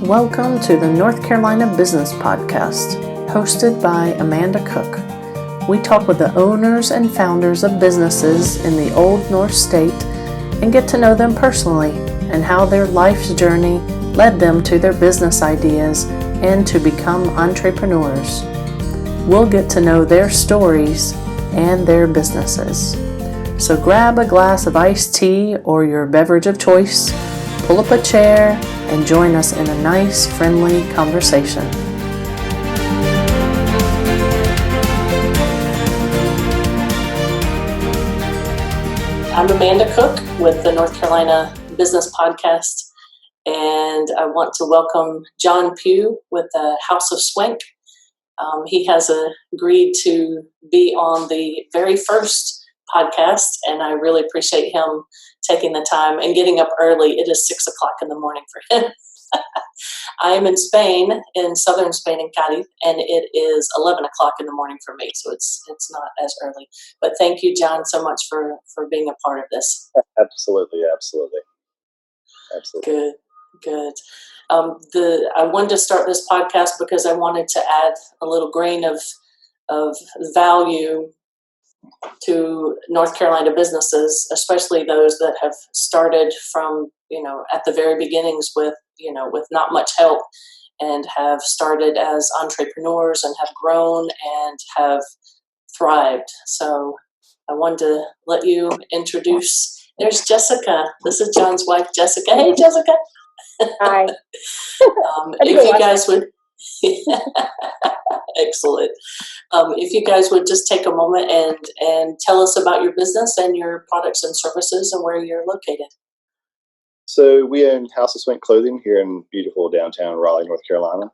Welcome to the North Carolina Business Podcast, hosted by Amanda Cook. We talk with the owners and founders of businesses in the Old North State and get to know them personally and how their life's journey led them to their business ideas and to become entrepreneurs. We'll get to know their stories and their businesses. So grab a glass of iced tea or your beverage of choice, pull up a chair, and join us in a nice, friendly conversation. I'm Amanda Cook with the North Carolina Business Podcast, and I want to welcome John Pugh with the House of Swank. He has agreed to be on the very first podcast, and I really appreciate him taking the time and getting up early. It is 6 o'clock in the morning for him. I am in Spain, in southern Spain, in Cadiz, and it is 11 o'clock in the morning for me, so it's not as early. But thank you, John, so much for being a part of this. Absolutely. Good. I wanted to start this podcast because I wanted to add a little grain of value to North Carolina businesses, especially those that have started from, at the very beginnings with not much help and have started as entrepreneurs and have grown and have thrived. So I wanted to let you introduce. There's Jessica. This is John's wife, Jessica. Hey, Jessica. Hi. If you guys would, excellent. If you guys would just take a moment and tell us about your business and your products and services and where you're located. So we own House of Swank Clothing here in beautiful downtown Raleigh, North Carolina.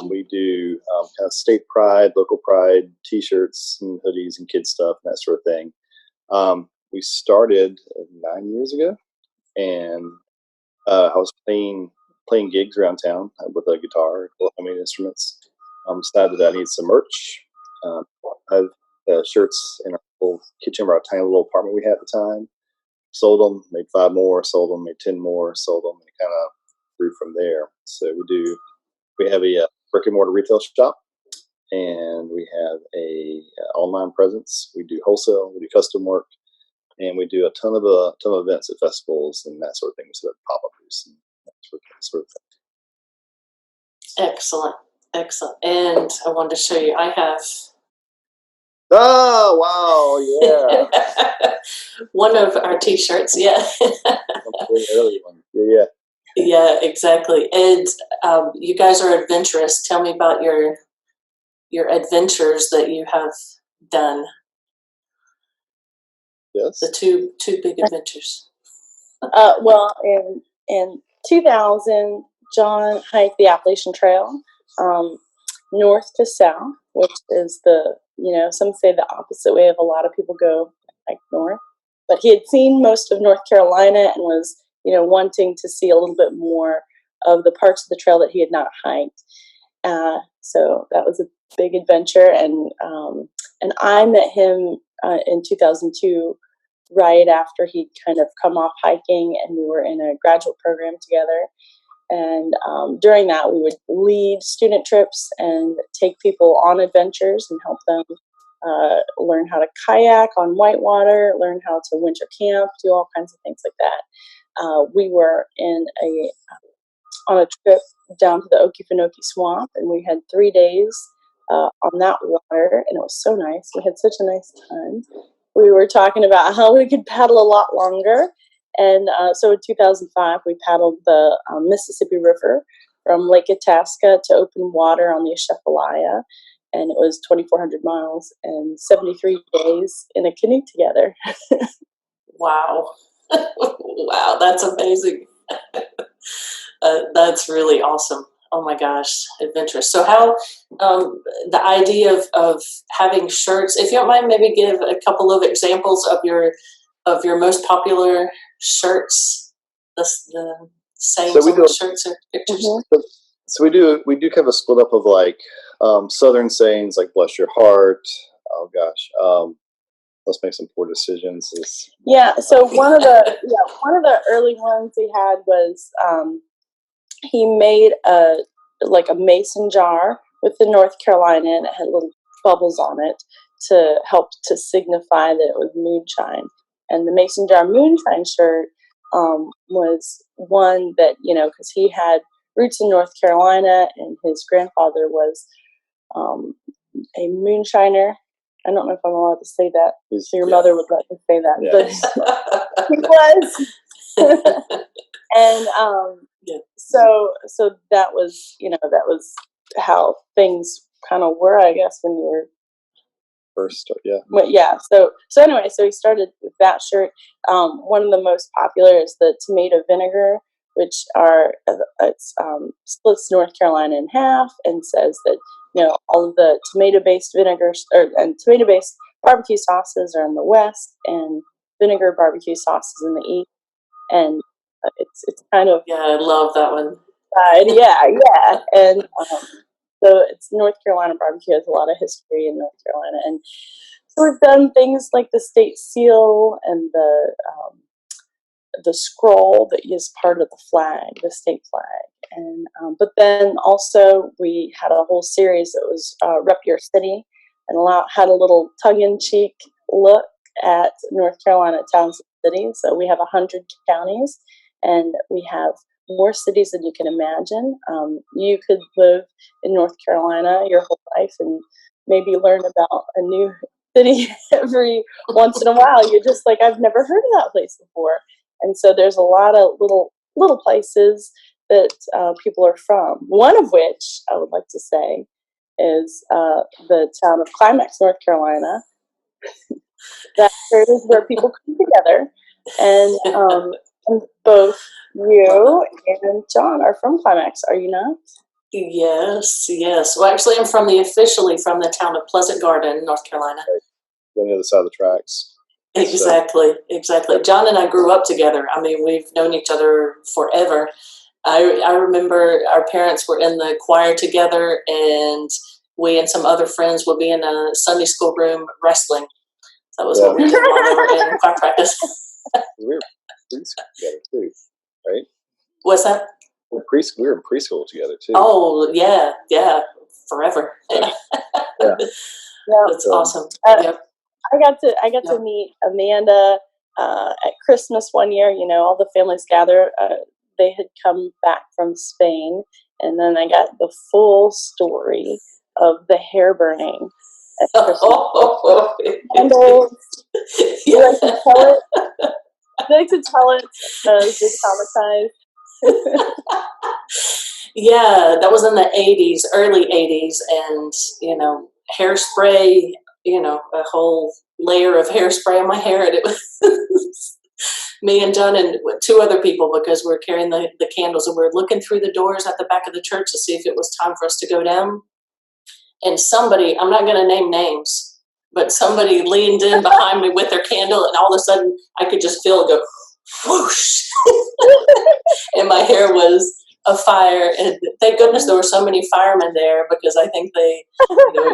We do kind of state pride, local pride, T-shirts and hoodies and kids stuff and that sort of thing. We started 9 years ago, and I was playing gigs around town with a guitar, many instruments. Decided that I needed some merch. I have shirts in our little kitchen of our tiny little apartment we had at the time. Sold them, made 5 more, sold them, made 10 more, sold them, and it kind of grew from there. So we have a brick and mortar retail shop, and we have a online presence. We do wholesale, we do custom work, and we do a ton of events at festivals and that sort of thing. So that pop-up booths and that sort of thing. Excellent. And I wanted to show you, I have... Oh, wow, yeah. One of our T-shirts, yeah. The early one. Yeah. Yeah, exactly. And you guys are adventurous. Tell me about your adventures that you have done. Yes. The two big adventures. Well, in 2000, John hiked the Appalachian Trail, north to south, which is some say the opposite way of a lot of people go like north. But he had seen most of North Carolina and was, wanting to see a little bit more of the parts of the trail that he had not hiked. So that was a big adventure, and I met him in 2002, right after he'd kind of come off hiking, and we were in a graduate program together. And during that, we would lead student trips and take people on adventures and help them learn how to kayak on whitewater, learn how to winter camp, do all kinds of things like that. We were on a trip down to the Okefenokee Swamp, and we had 3 days on that water, and it was so nice. We had such a nice time. We were talking about how we could paddle a lot longer. And so in 2005, we paddled the Mississippi River from Lake Itasca to open water on the Atchafalaya. And it was 2,400 miles and 73 days in a canoe together. Wow. Wow, that's amazing. That's really awesome. Oh my gosh, adventurous. So how, the idea of having shirts, if you don't mind, maybe give a couple of examples of your most popular shirts, the sayings on the shirts or pictures. Mm-hmm. So we do kind of a split up of like Southern sayings like "bless your heart." Oh gosh, let's make some poor decisions. Yeah. So one of the early ones he had was he made a mason jar with the North Carolina, and it had little bubbles on it to help to signify that it was moonshine. And the mason jar moonshine shirt was one that, because he had roots in North Carolina, and his grandfather was a moonshiner. I don't know if I'm allowed to say that. So your mother would let me say that, but he was. And so that was how things kind of were, I guess, when you were first. But so anyway, so he started with that shirt. One of the most popular is the tomato-vinegar, which splits North Carolina in half and says that all of the tomato-based vinegars and tomato-based barbecue sauces are in the west, and vinegar barbecue sauces in the east. And it's kind of I love that one. And so it's North Carolina barbecue has a lot of history in North Carolina, and so we've done things like the state seal and the scroll that is part of the flag, the state flag, and but then also we had a whole series that was Rep Your City, and had a little tongue-in-cheek look at North Carolina towns and cities. So we have 100 counties, and we have more cities than you can imagine. You could live in North Carolina your whole life and maybe learn about a new city every once in a while. You're just like, I've never heard of that place before. And so there's a lot of little places that people are from. One of which I would like to say is the town of Climax, North Carolina. That is where people come together, and both you and John are from Climax, are you not? Yes. Well, actually, I'm officially from the town of Pleasant Garden, North Carolina. On the other side of the tracks. Exactly. John and I grew up together. I mean, we've known each other forever. I remember our parents were in the choir together, and we and some other friends would be in a Sunday school room wrestling. That was what we did while they were in choir practice. We were preschool together too, right? What's that? We were in preschool together too. Oh yeah, forever. That's awesome. I got to meet Amanda at Christmas one year. All the families gather. They had come back from Spain, and then I got the full story of the hair burning at Christmas. Candles. You like to tell it? You like to tell it as you're traumatized? Yeah, that was in the 80s, early 80s, and hairspray, a whole layer of hairspray on my hair, and it was me and John and two other people, because we're carrying the candles, and we're looking through the doors at the back of the church to see if it was time for us to go down. And somebody, I'm not going to name names, but somebody leaned in behind me with their candle, and all of a sudden I could just feel it go whoosh, and my hair was afire. And thank goodness there were so many firemen there, because I think they,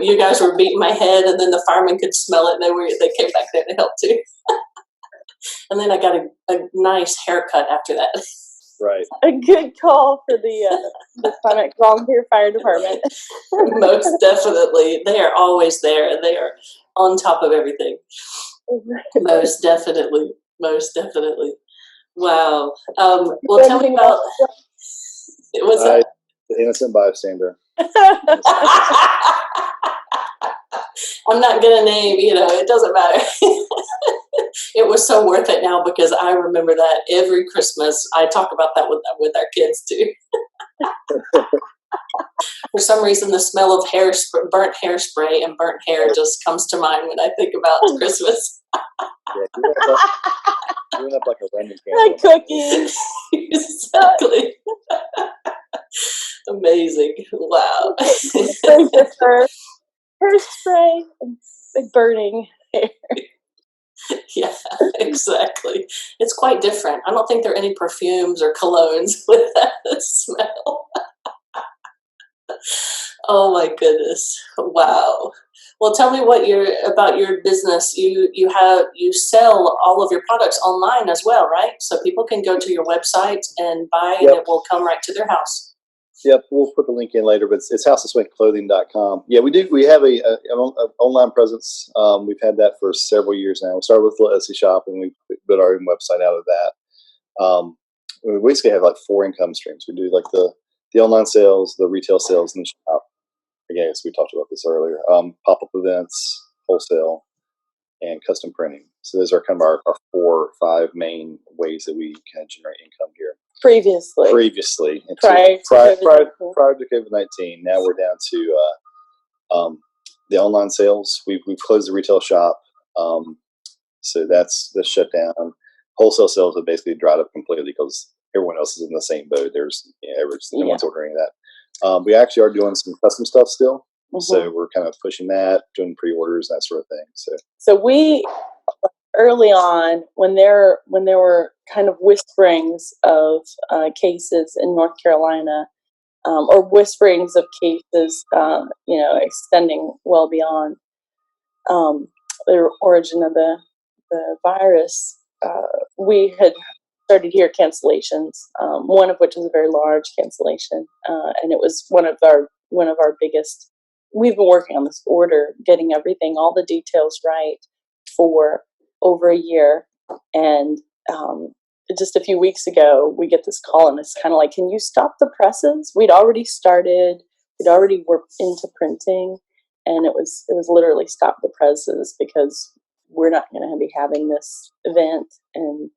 you guys were beating my head, and then the firemen could smell it, and they came back there to help too. And then I got a nice haircut after that. Right. A good call for the Swank Volunteer Fire Department. Most definitely. They are always there. They are on top of everything. Most definitely. Wow. Well, tell me about... What's that? The innocent bystander. I'm not going to name, it doesn't matter. It was so worth it now, because I remember that every Christmas. I talk about that with our kids too. For some reason, the smell of burnt hairspray and burnt hair just comes to mind when I think about Christmas. You went up like a Wendy candle. Like cookies. Exactly. Amazing. Wow. Hairspray and burning hair. Yeah, exactly. It's quite different. I don't think there are any perfumes or colognes with that smell. Oh my goodness. Wow. Well, tell me about your business. You sell all of your products online as well, right? So people can go to your website and buy, and Yep. it will come right to their house. Yep, we'll put the link in later, but it's houseofswankclothing.com. Yeah, we do. We have an online presence. We've had that for several years now. We started with a little Etsy shop, and we built our own website out of that. We basically have like 4 income streams. We do like the online sales, the retail sales, and the shop. Again, as we talked about this earlier, pop-up events, wholesale, and custom printing. So those are kind of our 4 or 5 main ways that we kind of generate income here. Previously, prior to COVID-19. Now we're down to the online sales. We've closed the retail shop, so that's shut down. Wholesale sales have basically dried up completely because everyone else is in the same boat. There's no one's ordering that. We actually are doing some custom stuff still, so we're kind of pushing that, doing pre-orders, that sort of thing. So we early on, when there were kind of whisperings of cases in North Carolina, or whisperings of cases, extending well beyond the origin of the virus, we had started to hear cancellations. One of which was a very large cancellation, and it was one of our biggest. We've been working on this order, getting everything, all the details right for over a year, and just a few weeks ago we get this call, and it's kind of like, can you stop the presses? We'd already were into printing, and it was literally stop the presses because we're not going to be having this event. And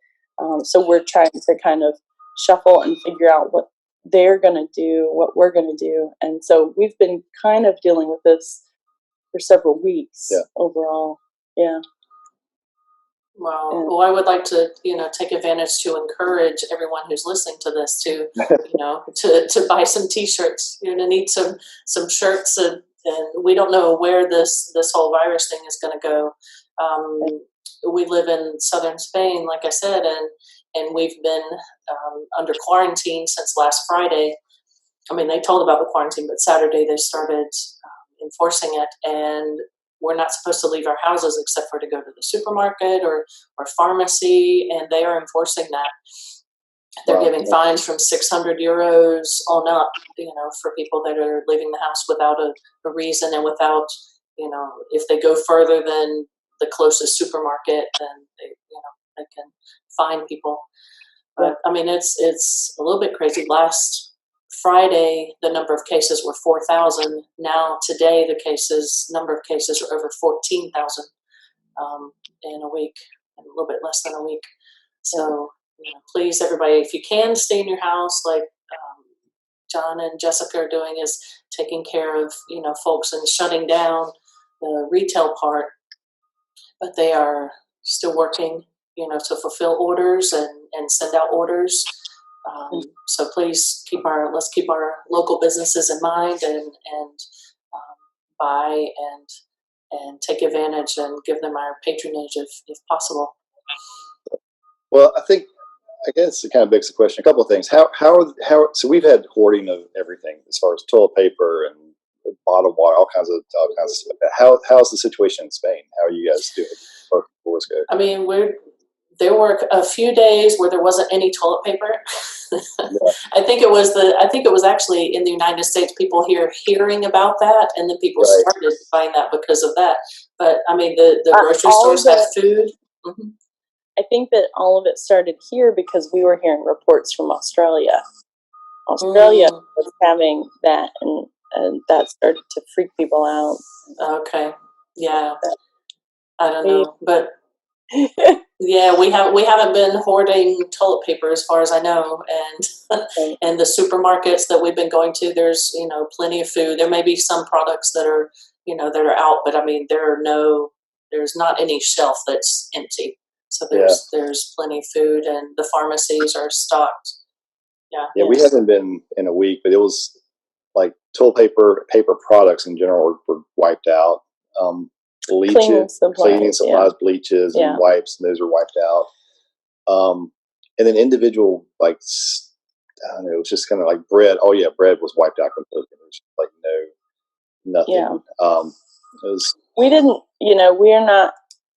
so we're trying to kind of shuffle and figure out what they're going to do, what we're going to do. And so we've been kind of dealing with this for several weeks overall. Yeah. Well, I would like to, take advantage to encourage everyone who's listening to this to, to buy some T-shirts. You're going to need some shirts, and we don't know where this whole virus thing is going to go. We live in southern Spain, like I said, and we've been under quarantine since last Friday. I mean, they told about the quarantine, but Saturday they started enforcing it, and we're not supposed to leave our houses except for to go to the supermarket or pharmacy, and they are enforcing that. They're giving fines from 600 euros on up, for people that are leaving the house without a reason, and without, if they go further than the closest supermarket, then they can fine people. But I mean, it's a little bit crazy. Last Friday, the number of cases were 4,000. Now today, number of cases are over 14,000 in a week, in a little bit less than a week. So please, everybody, if you can, stay in your house, like John and Jessica are doing, is taking care of folks and shutting down the retail part. But they are still working, to fulfill orders and send out orders. So please let's keep our local businesses in mind, and buy and take advantage and give them our patronage if possible. Well, I guess it kind of begs the question. A couple of things. How so we've had hoarding of everything as far as toilet paper and bottled water, all kinds of stuff. How's the situation in Spain? How are you guys doing? I mean, there were a few days where there wasn't any toilet paper. I think it was actually in the United States, people hearing about that, and then people started buying that because of that. But I mean, the grocery stores have food. Mm-hmm. I think that all of it started here because we were hearing reports from Australia. Australia was having that, and that started to freak people out. Okay. Yeah. I don't know, but yeah, we haven't been hoarding toilet paper as far as I know, and and the supermarkets that we've been going to, there's plenty of food. There may be some products that are out, but I mean there's not any shelf that's empty. So there's plenty of food, and the pharmacies are stocked. Yeah, we haven't been in a week, but it was like toilet paper products in general were wiped out. Cleaning supplies, bleaches, and wipes, and those are wiped out. And then individual, like, I don't know, it was just kind of like bread. Oh yeah, bread was wiped out completely. There was like nothing. Yeah. we didn't,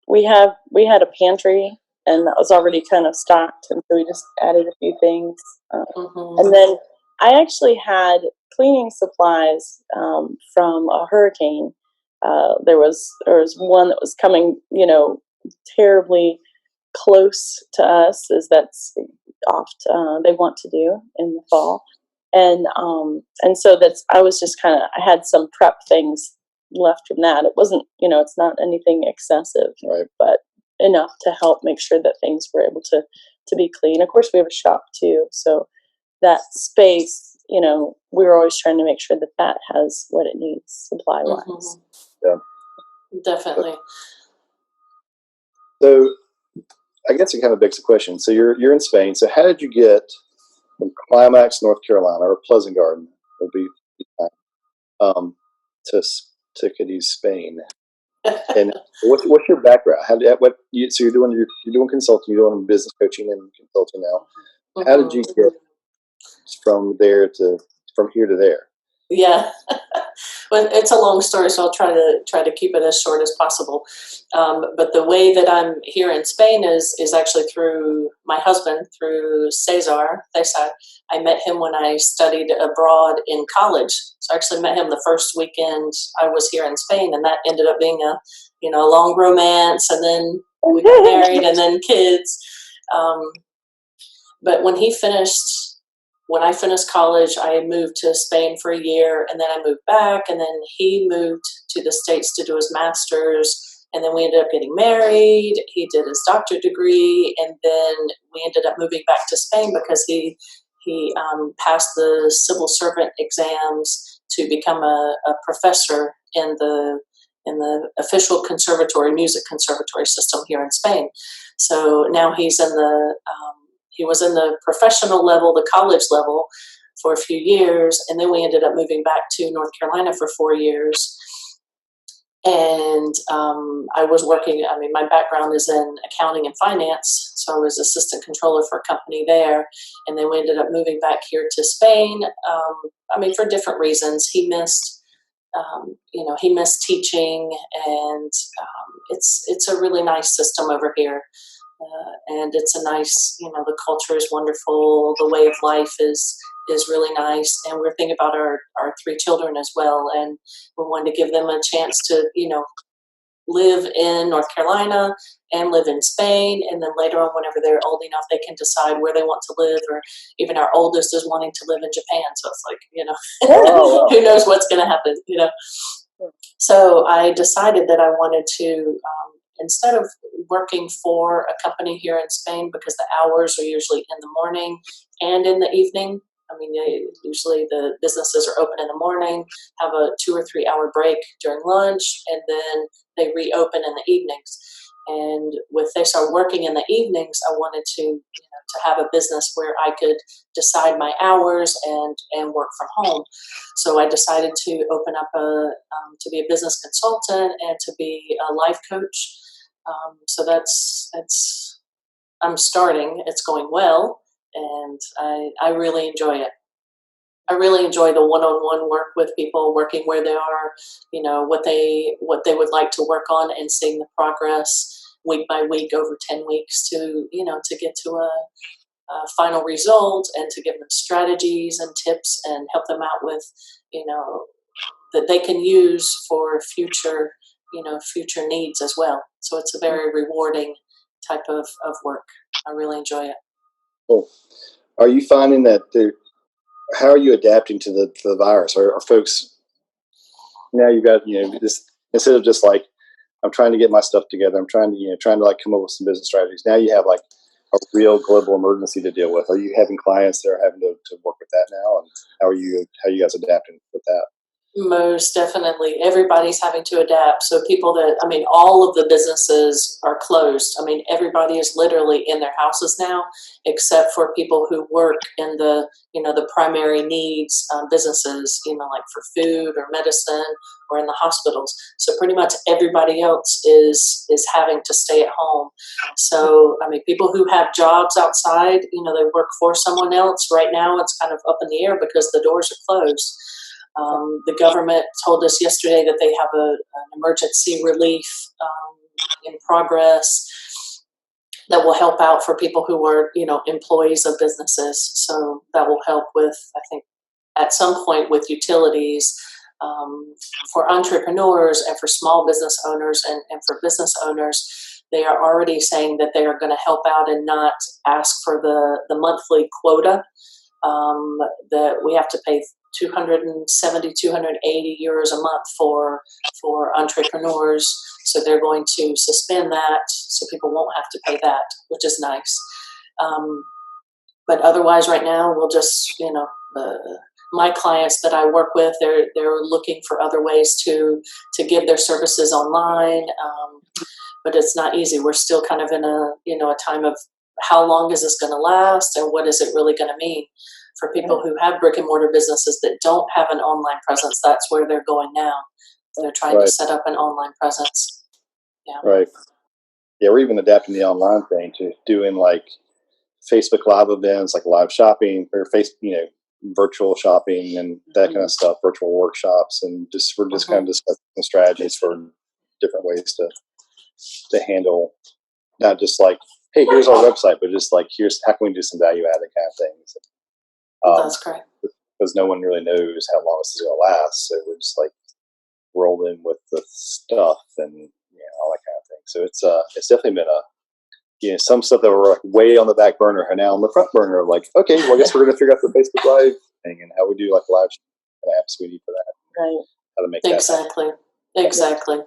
we had a pantry, and that was already kind of stocked, and so we just added a few things. And then I actually had cleaning supplies from a hurricane. There was one that was coming, terribly close to us, as that's oft they want to do in the fall, and so I was just I had some prep things left from that. It wasn't, it's not anything excessive, Right. but enough to help make sure that things were able to be clean. Of course, we have a shop too, so that space, we were always trying to make sure that that has what it needs supply wise. Yeah, Definitely. So I guess it kind of begs the question. So you're in Spain. So how did you get from Climax, North Carolina, or Pleasant Garden, will be to Cadiz, Spain? And what's your background? So you're doing consulting, you're doing business coaching and consulting now. How did you get from here to there? Yeah. Well, it's a long story, so I'll try to keep it as short as possible. But the way that I'm here in Spain is actually through my husband, through Cesar. I met him when I studied abroad in college. So I actually met him the first weekend I was here in Spain, and that ended up being a long romance, and then we got married, and then kids. But when I finished college, I moved to Spain for a year, and then I moved back, and then he moved to the States to do his master's, and then we ended up getting married. He did his doctorate degree, and then we ended up moving back to Spain because he passed the civil servant exams to become a professor in the official music conservatory system here in Spain. So now he was in the professional level, the college level, for a few years, and then we ended up moving back to North Carolina for 4 years. And I was working, my background is in accounting and finance, so I was assistant controller for a company there, and then we ended up moving back here to Spain, for different reasons. He missed teaching, and it's a really nice system over here. And it's a nice, the culture is wonderful. The way of life is really nice. And we're thinking about our 3 children as well. And we wanted to give them a chance to, live in North Carolina and live in Spain. And then later on, whenever they're old enough, they can decide where they want to live. Or even our oldest is wanting to live in Japan. So it's like, who knows what's going to happen, So I decided that I wanted to, instead of working for a company here in Spain, because the hours are usually in the morning and in the evening. Usually the businesses are open in the morning, have a 2 or 3 hour break during lunch, and then they reopen in the evenings. And with they start working in the evenings, I wanted to have a business where I could decide my hours and work from home. So I decided to open up to be a business consultant and to be a life coach. So I'm starting. It's going well, and I really enjoy it. I really enjoy the one-on-one work with people, working where they are, what they would like to work on, and seeing the progress week by week over 10 weeks to get to a final result, and to give them strategies and tips and help them out with, that they can use for future needs as well. So it's a very rewarding type of work. I really enjoy it. Cool. Are you finding that how are you adapting to the virus? Are folks now, you've got this, instead of just like, I'm trying to get my stuff together, I'm trying to like come up with some business strategies. Now you have like a real global emergency to deal with. Are you having clients that are having to work with that now? And how are you guys adapting with that? Most definitely. Everybody's having to adapt. So all of the businesses are closed. Everybody is literally in their houses now, except for people who work in the primary needs businesses, like for food or medicine or in the hospitals. So pretty much everybody else is having to stay at home. So, people who have jobs outside, they work for someone else. Right now it's kind of up in the air because the doors are closed. The government told us yesterday that they have an emergency relief in progress that will help out for people who are, employees of businesses. So that will help with, I think, at some point with utilities, for entrepreneurs and for small business owners and for business owners. They are already saying that they are going to help out and not ask for the monthly quota, that we have to pay 270, 280 euros a month for entrepreneurs. So they're going to suspend that so people won't have to pay that, which is nice. But otherwise right now we'll just, my clients that I work with, they're looking for other ways to give their services online. But it's not easy. We're still kind of in a time of how long is this going to last and what is it really going to mean for people who have brick and mortar businesses that don't have an online presence. That's where they're going now. They're trying to set up an online presence. Yeah. Right. Yeah, we're even adapting the online thing to doing like Facebook Live events, like live shopping or virtual shopping and that kind of stuff, virtual workshops, and we're just kind of discussing strategies for different ways to handle not just like, hey, here's our website, but just like, here's how can we do some value added kind of things. That's correct. Because no one really knows how long this is going to last, so we're just like rolling with the stuff and all that kind of thing. So it's definitely been some stuff that were like way on the back burner are now on the front burner of like, okay, well, I guess we're going to figure out the Facebook Live thing and how we do like live apps we need for that. Right. How to make Exactly.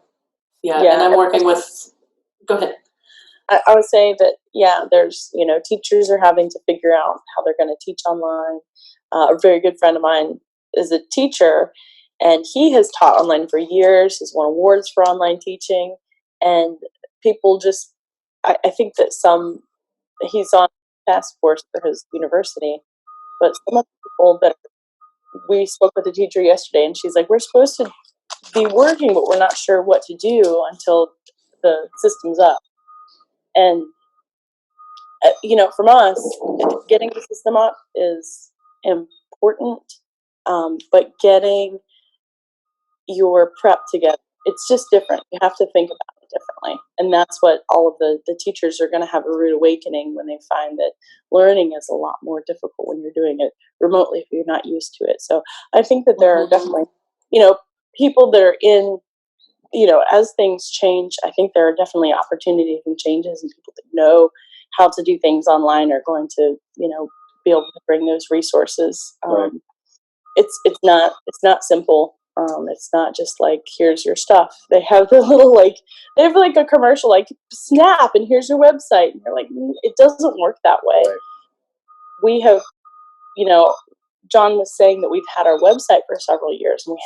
Yeah. And I'm working with. Go ahead. I would say that, there's, teachers are having to figure out how they're going to teach online. A very good friend of mine is a teacher, and he has taught online for years. He's won awards for online teaching, and people just, I think that he's on a task force for his university, but some of the people that we spoke with the teacher yesterday, and she's like, we're supposed to be working, but we're not sure what to do until the system's up. And, from us, getting the system up is important, but getting your prep together, it's just different. You have to think about it differently. And that's what all of the teachers are going to have a rude awakening when they find that learning is a lot more difficult when you're doing it remotely if you're not used to it. So I think that there are definitely, people that are in, as things change, I think there are definitely opportunities and changes, and people that know how to do things online are going to, be able to bring those resources. Right. It's not simple. It's not just like, here's your stuff. They have the little, they have a commercial, like, snap, and here's your website. And you're like, it doesn't work that way. Right. We have, John was saying that we've had our website for several years, and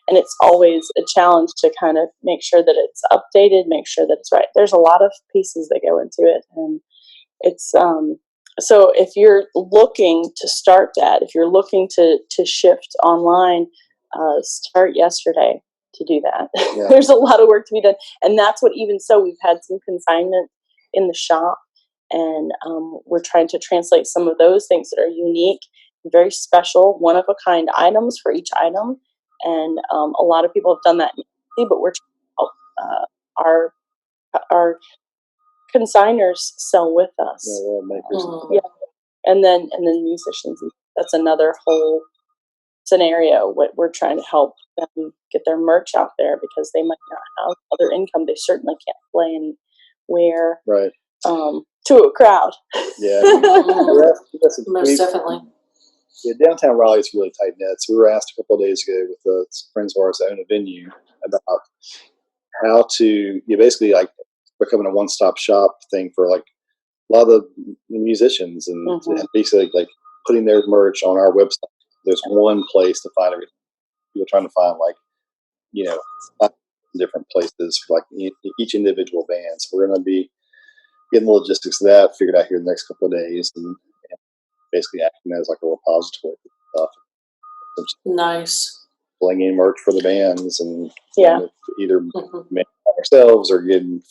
and it's always a challenge to kind of make sure that it's updated, make sure that it's right. There's a lot of pieces that go into it, and it's, so if you're looking to start that, if you're looking to shift online, start yesterday to do that. Yeah. There's a lot of work to be done. And that's what, even so, we've had some consignment in the shop, and we're trying to translate some of those things that are unique, very special, one-of-a-kind items for each item. And a lot of people have done that, but we're trying to help our consigners sell with us. Yeah. And then musicians. That's another whole scenario. What we're trying to help them get their merch out there, because they might not have other income. They certainly can't play anywhere. Right. To a crowd. Yeah. Most definitely. Yeah, downtown Raleigh is really tight knit. So we were asked a couple of days ago with some friends of ours that own a venue about how to basically like becoming a one-stop shop thing for like a lot of the musicians, and basically like putting their merch on our website. There's one place to find everything. People trying to find different places for like each individual band. So we're going to be getting the logistics of that figured out here in the next couple of days, and basically acting as like a repository for stuff. Nice. Bringing merch for the bands, and either make it ourselves or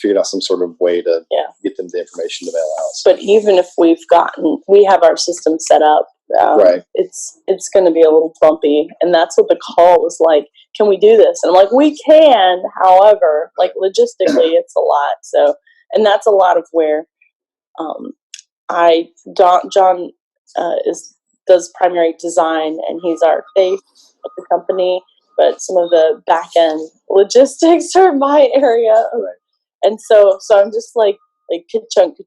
figured out some sort of way to get them the information to mail out. But even if we have our system set up, Right. it's going to be a little bumpy. And that's what the call was like. Can we do this? And I'm like, we can. However, like logistically, it's a lot. So, and that's a lot of where John does primary design, and he's our face of the company. But some of the back end logistics are my area. Right. And so I'm just like ka-chunk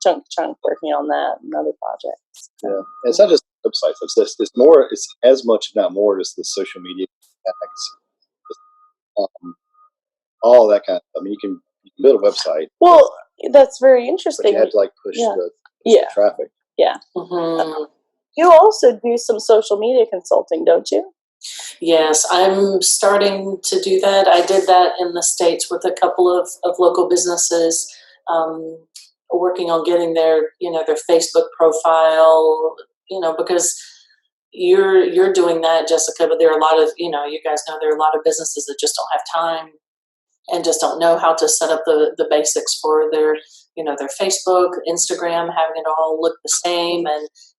working on that and other projects. Yeah, and it's not just websites. It's more. It's as much, if not more, just the social media aspects, all that kind of. I mean, you can build a website. Well, that's very But interesting. you have to like push Yeah. the traffic. Yeah. Mm-hmm. You also do some social media consulting, don't you? Yes, I'm starting to do that. I did that in the States with a couple of local businesses, working on getting their Facebook profile, because you're doing that, Jessica, but there are a lot of, you guys know there are a lot of businesses that just don't have time and just don't know how to set up the basics for their Facebook, Instagram, having it all look the same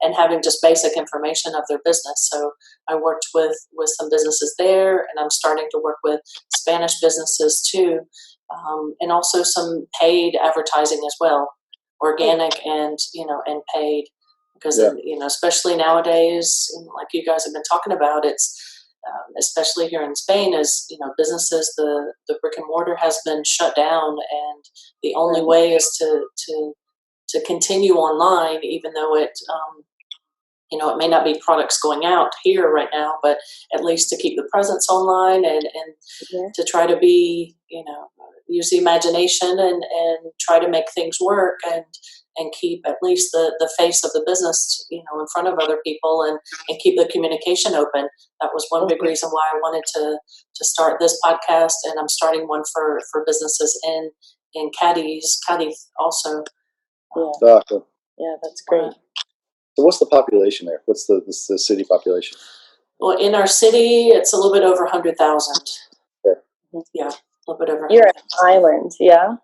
and having just basic information of their business. So I worked with some businesses there, and I'm starting to work with Spanish businesses too, and also some paid advertising as well, organic and paid, because especially nowadays, like you guys have been talking about, it's especially here in Spain, as businesses, the brick and mortar has been shut down, and the only way is to continue online, even though it it may not be products going out here right now, but at least to keep the presence online and to try to be use the imagination and try to make things work and keep at least the face of the business, in front of other people and keep the communication open. That was one big reason why I wanted to start this podcast, and I'm starting one for businesses in Cadiz also. Oh, cool. Yeah, that's great. So what's the population there? What's the city population? Well, in our city, it's a little bit over 100,000. Yeah, a little bit over 100,000. You're an island, yeah?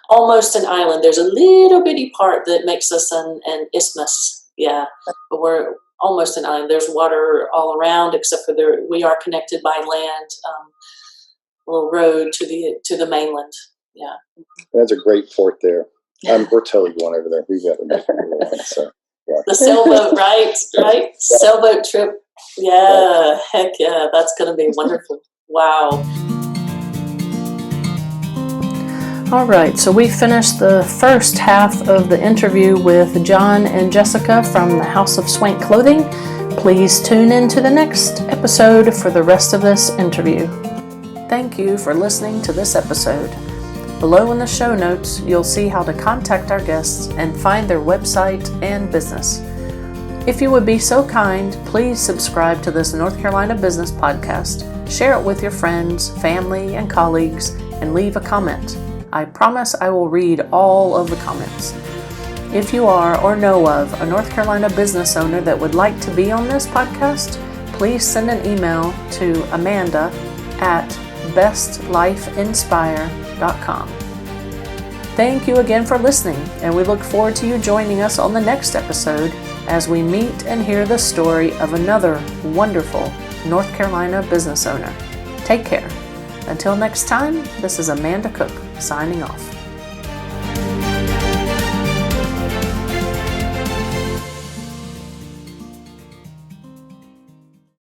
Almost an island. There's a little bitty part that makes us an isthmus. Yeah, but we're almost an island. There's water all around, except for we are connected by land, a little road to the mainland. Yeah, That's a great port there. We're totally going over there. We've got to make it. So yeah. The sailboat, right? Right, sailboat trip. Yeah, heck yeah, that's going to be wonderful. Wow. All right, so we finished the first half of the interview with John and Jessica from the House of Swank Clothing. Please tune in to the next episode for the rest of this interview. Thank you for listening to this episode. Below in the show notes, you'll see how to contact our guests and find their website and business. If you would be so kind, please subscribe to this North Carolina Business Podcast, share it with your friends, family, and colleagues, and leave a comment. I promise I will read all of the comments. If you are or know of a North Carolina business owner that would like to be on this podcast, please send an email to amanda@bestlifeinspire.com. Thank you again for listening, and we look forward to you joining us on the next episode as we meet and hear the story of another wonderful North Carolina business owner. Take care. Until next time, this is Amanda Cook signing off.